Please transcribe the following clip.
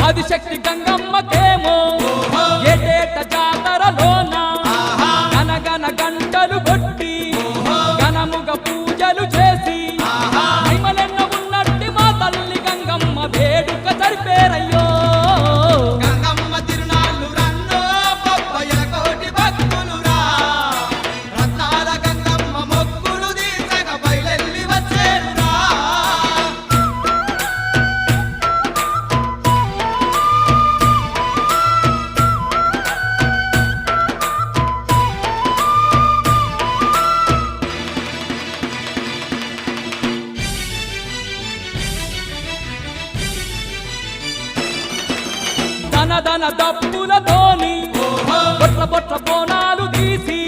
ఆదిశక్తి గంగమ్మకేమో ఏటేట జాతరలోన గనగన గంటలు కొట్టి ఘనముగ పూజలు చేసి మహిమలెన్న ఉన్నట్టి మా తల్లి గంగమ్మ వేడుక జరిపేరయ్యో. గంగమ్మ తిరునాళ్ళు రన్నో బొబ్బయ్య కోటి భక్తులురా రత్నాల గంగమ్మ మొక్కులు తీర్చగ బయలెల్లి వచ్చేరురా. ధన ధన దప్పులతోని బొట్ల బొట్ల బోనాలు తీసి